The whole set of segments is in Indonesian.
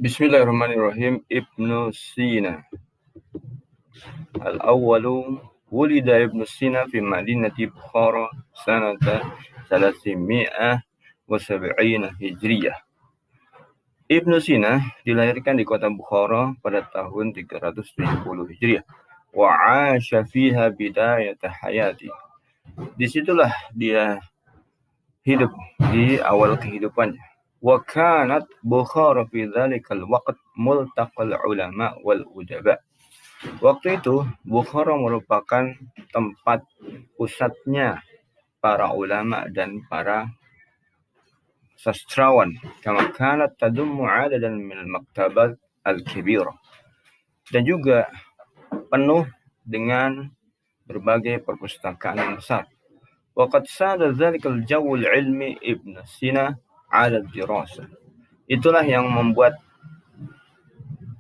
Bismillahirrahmanirrahim. Ibnu Sina. Al-awwalu wulida Ibnu Sina fi madinati Bukhara sanata 370 Hijriyah. Ibnu Sina dilahirkan di kota Bukhara pada tahun 370 Hijriah. Wa 'asha fiha bidayata hayati. Disitulah dia hidup di awal kehidupannya. Wa kanat Bukhara fi dzalikal waqt multaqal ulama wal udaba. Waktu itu Bukhara merupakan tempat pusatnya para ulama dan para sastrawan. Kama kanat tadummu 'adadan min al-maktabat al-kabirah. Dan juga penuh dengan berbagai perpustakaan yang besar. Waqad sada dzalikal jawul ilmi Ibnu Sina 'ala dirasah. Itulah yang membuat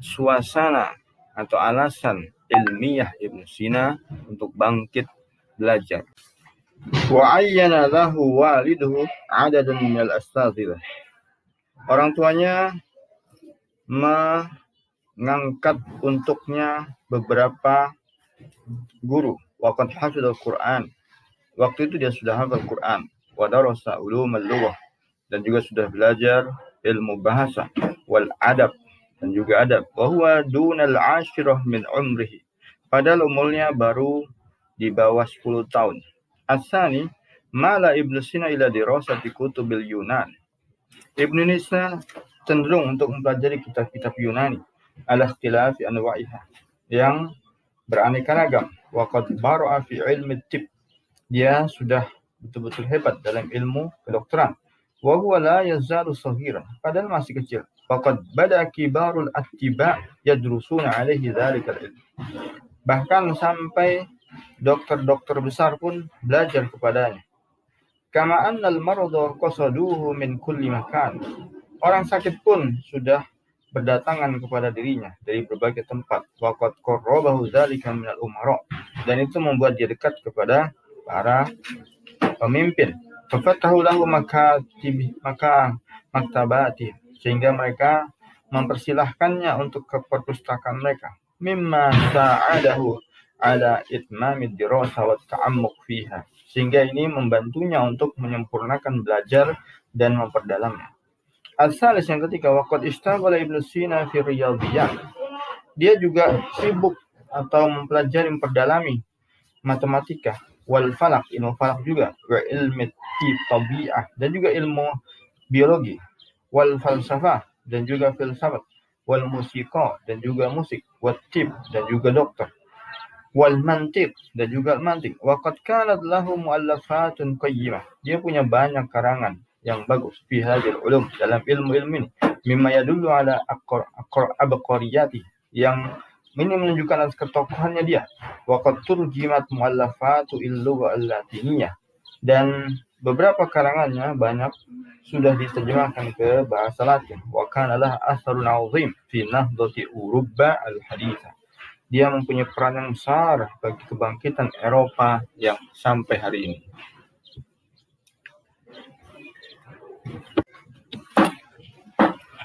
suasana atau alasan ilmiah Ibnu Sina untuk bangkit belajar. Wa ayyana lahu waliduhu 'adadan minal astaghfirah. Orang tuanya mengangkat untuknya beberapa guru. Waqad hafidhal Qur'an. Waktu itu dia sudah hafal Quran. Wa darasa ulumul lughah, dan juga sudah belajar ilmu bahasa wal adab, dan juga adab. Wa huwa dunal 'ashirah min umrihi. Padahal umurnya baru di bawah 10 tahun. Asani mala Ibnu Sina ila dirasati kutubil Yunan. Ibnu Sina cenderung untuk mempelajari kitab-kitab Yunani ala ikhtilafi anwa'iha, yang beraneka ragam. Wa qad bara'a fi ilmi tib. Dia sudah betul-betul hebat dalam ilmu kedokteran. Wa huwa la yazalu saghiran. Padahal masih kecil. Faqad bada kibarul attiba yadrusuna alaihi dzalikal ilm. Bahkan sampai dokter-dokter besar pun belajar kepadanya. Kama annal marada qasaduhu min kulli makan. Orang sakit pun sudah berdatangan kepada dirinya dari berbagai tempat. Waqad qarrabahu dzalika minal umara. Dan itu membuat dia dekat kepada para pemimpin. Fafatahu lahu maktabati, sehingga mereka mempersilahkannya untuk ke perpustakaan mereka. Mimma sa'adahu ala itmamid dirasa wa ta'ammuq fiha, sehingga ini membantunya untuk menyempurnakan belajar dan memperdalamnya. Al-salis, yang ketiga, waqad ishtaghala Ibnu Sina fi riyadhiyat. Dia juga sibuk atau mempelajari, memperdalami matematika, wal falak, ilmu falak juga, wa ilmi tabi'ah, dan juga ilmu biologi, wal falsafah, dan juga filsafat, wal musiqa, dan juga musik, wat tib, dan juga dokter, wal mantiq, dan juga mantiq. Wa qad kanat lahu mu'allafatun qayyimah. Dia punya banyak karangan yang bagus fi hadhil ulum, dalam ilmu-ilmu ini, mimma yadullu ala abqariyati, yang ini menunjukkan atas ketokohannya dia. Waqad turjimat muallafatu il-lugha al-latiniyah, dan beberapa karangannya banyak sudah diterjemahkan ke bahasa Latin. Wa kana laha atharun 'azim fi nahdati Uruba al-haditha. Dia mempunyai peran yang besar bagi kebangkitan Eropa yang sampai hari ini.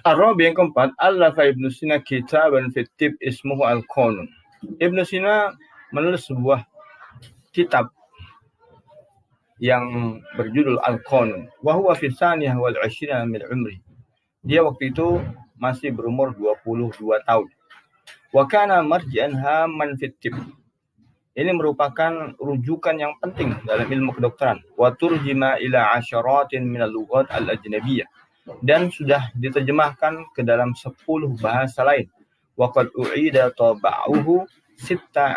Ar-Rabi, yang keempat, allafa Ibnu Sina kitaban fi tib ismuhu al-Qanun. Ibnu Sina menulis sebuah kitab yang berjudul Al-Qanun. Wa huwa fi tsaniyah wal 'ishrina min umri. Dia waktu itu masih berumur 22 tahun. Wa kana marji'an hamman fi tib. Ini merupakan rujukan yang penting dalam ilmu kedokteran. Wa turjima ila 'asharatin min al-lughat al-ajnabiyyah, dan sudah diterjemahkan ke dalam 10 bahasa lain. Waqad u'ida taba'uhu 16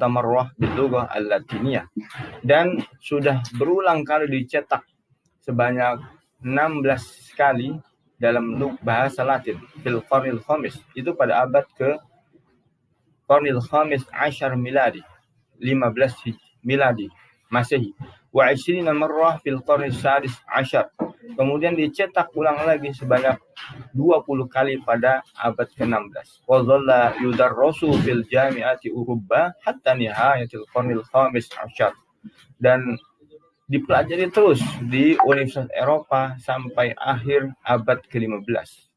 marrah bil lughah al-latiniyah, dan sudah berulang kali dicetak sebanyak 16 kali dalam bahasa Latin fil qarnil khamis, itu pada abad ke qarnil khamis ashar miladi, 15 miladi Masehi. Wa 20 marrah fil qarni sadis ashar. Kemudian dicetak ulang lagi sebanyak 20 kali pada abad ke-16. Wa dhalla yudarrasu fil jami'ati Uruba hatta nihayatil qarnil khamis ashar. Dan dipelajari terus di Universitas Eropa sampai akhir abad ke-15.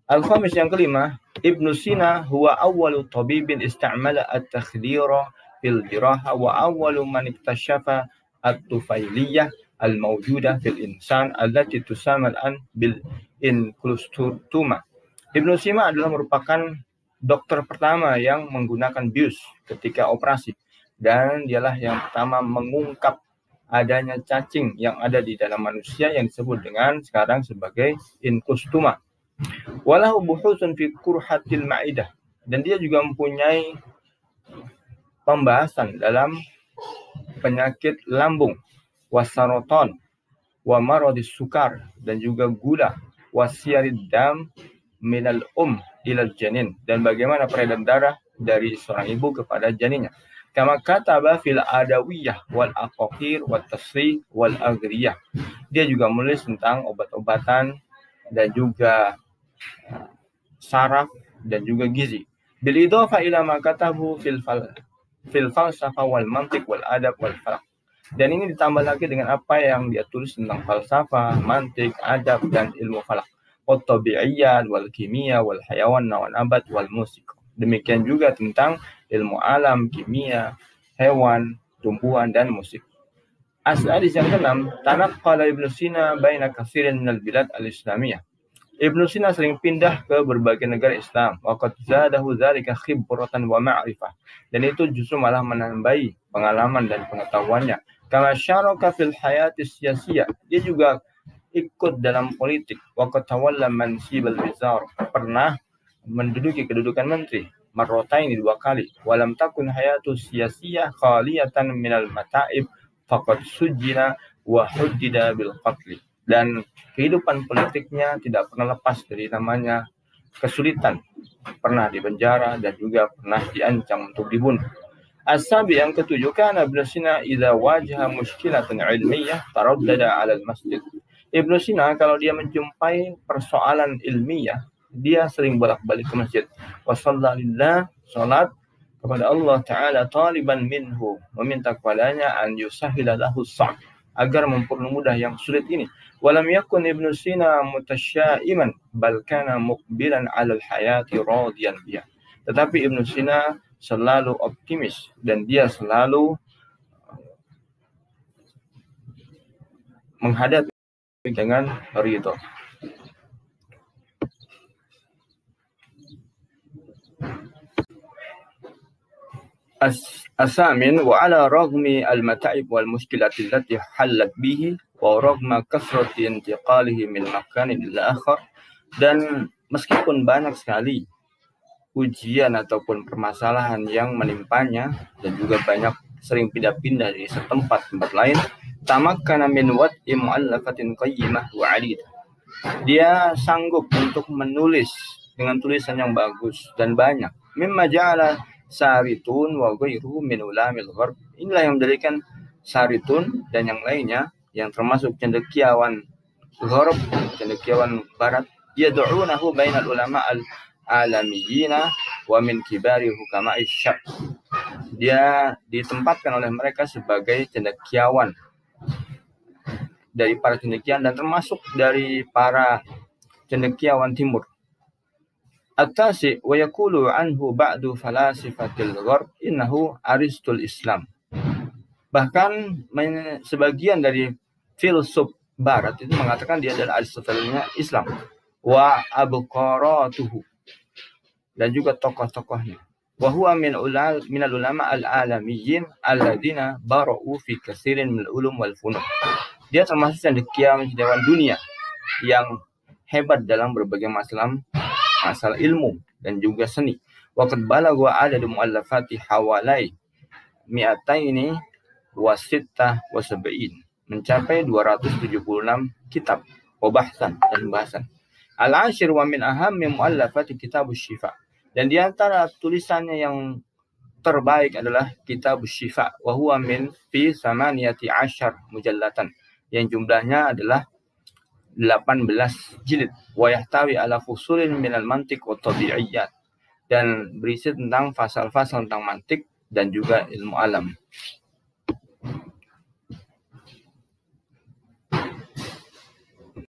Al-khamis yang kelima, Ibnu Sina huwa awwalu tabibin istamala at-takhdira fil jiraha wa awwalu man iktashafa at-tufailiyah al-mawjudah fil insan allati tusamma al-an bil inclustuma. Ibnu Sina adalah merupakan dokter pertama yang menggunakan bius ketika operasi, dan dialah yang pertama mengungkap adanya cacing yang ada di dalam manusia yang disebut dengan sekarang sebagai inclustuma. Walahu buhusun fi qurhatil ma'idah, dan dia juga mempunyai pembahasan dalam penyakit lambung, wasaroton, wa maradis sukar, dan juga gula, wasiarid dam minal ilal janin, dan bagaimana peredaran darah dari seorang ibu kepada janinnya. Kama kataba fil adawiyah wal aqaqir wat tasrih wal agriyah. Dia juga menulis tentang obat-obatan dan juga saraf dan juga gizi. Bil idhafa ila ma katabu fil falsafah wal mantiq wal adab wal falak. Dan ini ditambah lagi dengan apa yang dia tulis tentang falsafah, mantik, adab, dan ilmu falak. Wat tabi'iyyat wal kimia wal hayawan wal nabat wal musik. Demikian juga tentang ilmu alam, kimia, hewan, tumbuhan, dan musik. As-sadis yang keenam, tanaqqala Ibnu Sina baina katsirin minal bilad al-islamiyah. Ibnu Sina sering pindah ke berbagai negara Islam. Waqad zadahu dzalika khibratan wa ma'rifah. Dan itu justru malah menambahi pengalaman dan pengetahuannya. Kama syaraka fil hayati siyasiyah. Dia juga ikut dalam politik. Waqad tawalla mansibal wizar. Pernah menduduki kedudukan menteri. Marrataini 2 kali. Walam takun hayatu siyasiyah khaliyatan minal mata'ib faqad sujjina wa huddida bil qatl. Dan kehidupan politiknya tidak pernah lepas dari namanya kesulitan. Pernah dipenjara dan juga pernah diancam untuk dibunuh. As-sabi yang ketujuh, kana Ibnu Sina idza wajaha mushkilatan ilmiyah taraddada 'ala al-masjid. Ibnu Sina kalau dia menjumpai persoalan ilmiah, dia sering bolak-balik ke masjid. Wa sallallahu salat kepada Allah Ta'ala taliban minhu, meminta kepadanya an yusahhila lahu as-sa'b, agar mempermudah yang sulit ini. Walam yakun Ibnu Sina mutasyaiman bal kana muqbilan 'alal hayati radiyan biha. Tetapi Ibnu Sina selalu optimis dan dia selalu menghadapi dengan ridho. As-samin wa ala raghmi al-mata'ib wal mushkilat allati hallat bihi wa raghma kasrati intiqalihi min makanin ila akhar, dan meskipun banyak sekali ujian ataupun permasalahan yang menimpanya dan juga banyak sering pindah-pindah dari setempat tempat lain, tamakkana min wad'i mu'allafatin qayyimah wa 'alidah. Dia sanggup untuk menulis dengan tulisan yang bagus dan banyak. Mimma ja'ala Saritun wa ghairuhu min ulamil gharb. Inilah yang menjadikan Saritun dan yang lainnya yang termasuk cendekiawan gharb, cendekiawan barat, yad'unahu bainal ulama al-alamiyina wa min kibari hukama'i syarq. Dia ditempatkan oleh mereka sebagai cendekiawan dari para cendekiawan dan termasuk dari para cendekiawan timur. At-tasi wa yaqulu anhu ba'du falasifatil gharb innahu aristul Islam. Bahkan sebagian dari filsuf barat itu mengatakan dia adalah Aristotelesnya Islam. Wa abqaratuhu, dan juga tokoh-tokohnya. Wa huwa minal ulama al-alamiyyin alladzina bara'u fi katsirin minal ulum wal funun. Dia termasuk cendekiawan dunia yang hebat dalam berbagai masalah ilmu dan juga seni. Waqad balagha adadu muallafati hawalai mi'ataini wa sittah wa sab'in, mencapai 276 kitab wa bahsan dan bahasan. Al-ashir wa min ahammi muallafati kitab syifa, dan di antara tulisannya yang terbaik adalah kitab syifa wa huwa min fi 18 mujallatan, yang jumlahnya adalah 18 jilid, wa yahtawi ala fusulin minal mantiq wa tabi'iyyat, dan berisi tentang fasal-fasal tentang mantik dan juga ilmu alam.